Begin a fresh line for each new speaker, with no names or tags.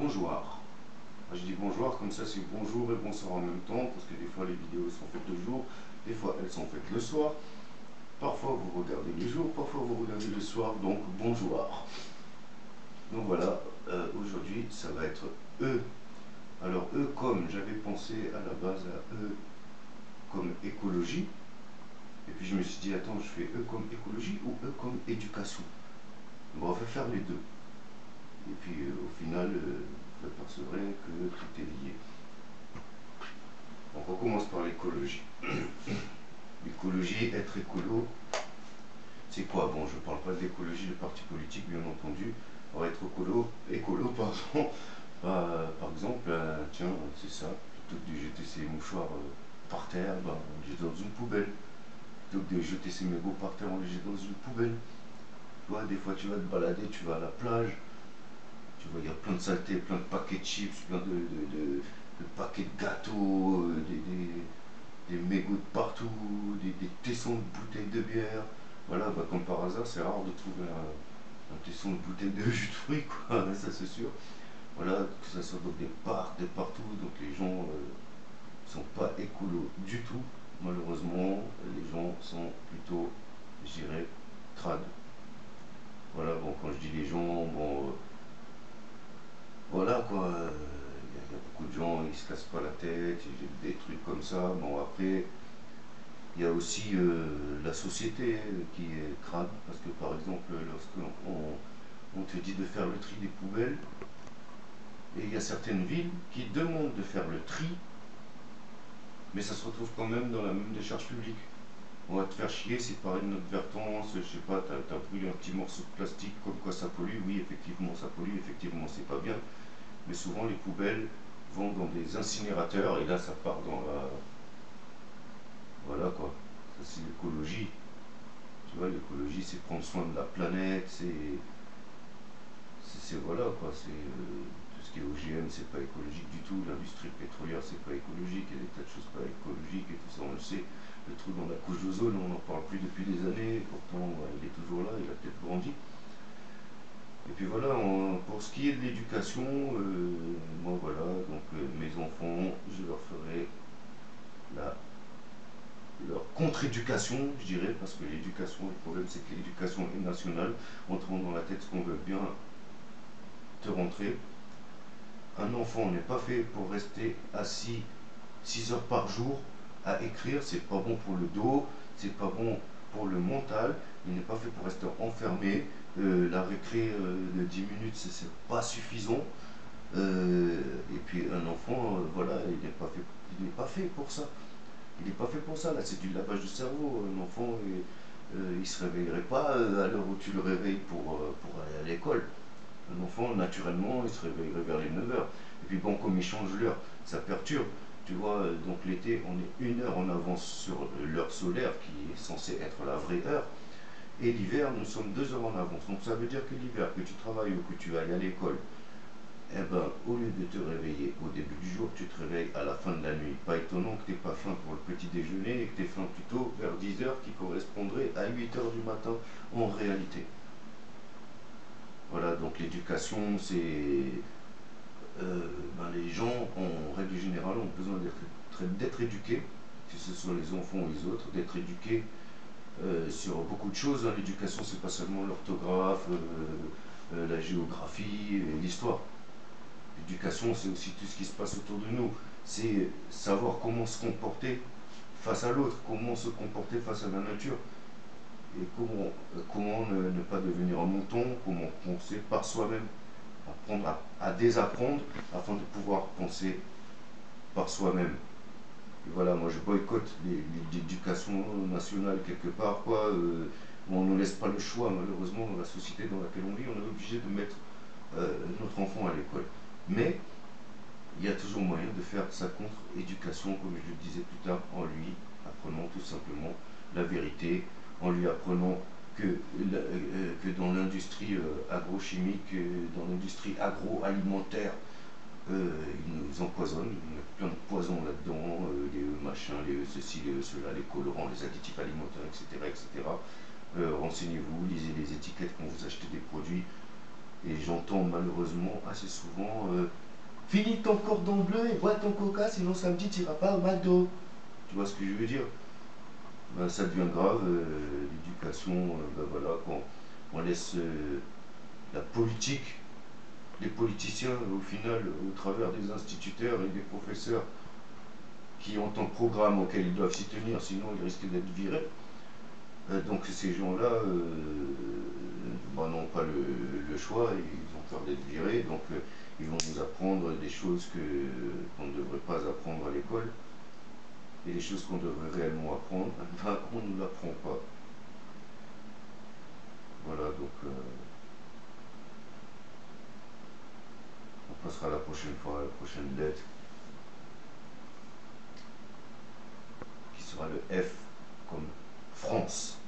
bonjour. Je dis bonjour, comme ça c'est bonjour et bonsoir en même temps, parce que des fois les vidéos sont faites le jour, des fois elles sont faites le soir. Parfois vous regardez le jour, parfois vous regardez le soir, donc bonjour. Donc voilà, aujourd'hui ça va être E. Alors E comme, j'avais pensé à la base à E comme écologie, et puis je me suis dit attends, je fais E comme écologie ou E comme éducation. Bon, on va faire les deux. Et puis au final, vous apercevrez que tout est lié. Donc on commence par l'écologie. L'écologie, être écolo, c'est quoi? Bon, je ne parle pas de l'écologie de parti politique, bien entendu. Alors être écolo pardon, par exemple, tiens, c'est ça, plutôt que de jeter ses mouchoirs par terre, on les jette dans une poubelle. Plutôt que de jeter ses mégots par terre, on les jette dans une poubelle. Tu vois, des fois tu vas te balader, tu vas à la plage, tu vois, il y a plein de saletés, plein de paquets de chips, plein de paquets de gâteaux, des mégots de partout, des tessons de bouteilles de bière. Voilà, comme par hasard, c'est rare de trouver un tesson de bouteille de jus de fruits, quoi, ça c'est sûr. Voilà, que ce soit dans des parcs, de partout, donc les gens ne sont pas écolos du tout. Malheureusement, les gens sont plutôt, je dirais, crades. Voilà, bon, quand je dis les gens, bon, voilà quoi, il y a beaucoup de gens, ils se cassent pas la tête, ils jettent des trucs comme ça. Bon, après, il y a aussi la société qui est crade, parce que par exemple, lorsque on te dit de faire le tri des poubelles, et il y a certaines villes qui demandent de faire le tri, mais ça se retrouve quand même dans la même décharge publique. On va te faire chier si par inadvertance, je sais pas, t'as brûlé un petit morceau de plastique, comme quoi ça pollue. Oui, effectivement, ça pollue, effectivement, c'est pas bien. Mais souvent, les poubelles vont dans des incinérateurs, et là, ça part dans la... Voilà quoi, ça c'est l'écologie. Tu vois, l'écologie, c'est prendre soin de la planète, voilà quoi, c'est tout ce qui est OGM, c'est pas écologique du tout. L'industrie pétrolière, c'est pas écologique. Il y a des tas de choses pas écologiques et tout ça, on le sait. Le trou dans la couche d'ozone, on n'en parle plus depuis des années. Pourtant, il est toujours là, il a peut-être grandi. Et puis voilà, pour ce qui est de l'éducation, moi voilà, donc mes enfants, je leur ferai leur contre-éducation, je dirais, parce que l'éducation, le problème c'est que l'éducation est nationale, on te rentre dans la tête ce qu'on veut bien te rentrer. Un enfant n'est pas fait pour rester assis 6 heures par jour à écrire, c'est pas bon pour le dos, c'est pas bon pour le mental, il n'est pas fait pour rester enfermé. La récré de 10 minutes, c'est pas suffisant. Et puis un enfant, voilà, il n'est pas fait pour ça. Il n'est pas fait pour ça, là c'est du lavage de cerveau. Un enfant, il ne se réveillerait pas à l'heure où tu le réveilles pour aller à l'école. Un enfant, naturellement, il se réveillerait vers les 9 heures. Et puis bon, comme il change l'heure, ça perturbe. Tu vois, donc l'été, on est 1 heure en avance sur l'heure solaire, qui est censée être la vraie heure. Et l'hiver, nous sommes 2 heures en avance. Donc ça veut dire que l'hiver, que tu travailles ou que tu ailles à l'école, eh ben, au lieu de te réveiller au début du jour, tu te réveilles à la fin de la nuit. Pas étonnant que tu n'aies pas faim pour le petit déjeuner et que tu aies faim plutôt vers 10 heures, qui correspondrait à 8 heures du matin en réalité. Voilà, donc l'éducation, c'est... les gens, en règle générale, ont besoin d'être éduqués, que ce soit les enfants ou les autres, d'être éduqués sur beaucoup de choses. Hein. L'éducation, c'est pas seulement l'orthographe, la géographie et l'histoire. L'éducation, c'est aussi tout ce qui se passe autour de nous. C'est savoir comment se comporter face à l'autre, comment se comporter face à la nature, et comment ne pas devenir un mouton, comment penser par soi-même, apprendre à désapprendre afin de pouvoir penser par soi-même. Et voilà, moi je boycotte l'éducation nationale quelque part, quoi. On ne laisse pas le choix, malheureusement, dans la société dans laquelle on vit, on est obligé de mettre notre enfant à l'école. Mais il y a toujours moyen de faire sa contre-éducation, comme je le disais plus tard, en lui apprenant tout simplement la vérité, en lui apprenant que dans l'industrie agrochimique, dans l'industrie agroalimentaire, ils nous empoisonnent, ils mettent plein de poisons là-dedans, les machins, les ceci, les cela, les colorants, les additifs alimentaires, etc. etc. Renseignez-vous, lisez les étiquettes quand vous achetez des produits. Et j'entends malheureusement assez souvent finis ton cordon bleu et bois ton coca, sinon samedi tu n'iras pas au McDo. Tu vois ce que je veux dire? Ben, ça devient grave, l'éducation, ben voilà, quand on laisse la politique, les politiciens, au final, au travers des instituteurs et des professeurs qui ont un programme auquel ils doivent s'y tenir, sinon ils risquent d'être virés. Donc ces gens-là ben, n'ont pas le choix, ils ont peur d'être virés, donc ils vont nous apprendre des choses qu'on ne devrait pas apprendre à l'école, et les choses qu'on devrait réellement apprendre, ben, on ne nous l'apprend pas. Voilà, donc on passera la prochaine fois à la prochaine lettre, qui sera le F comme France.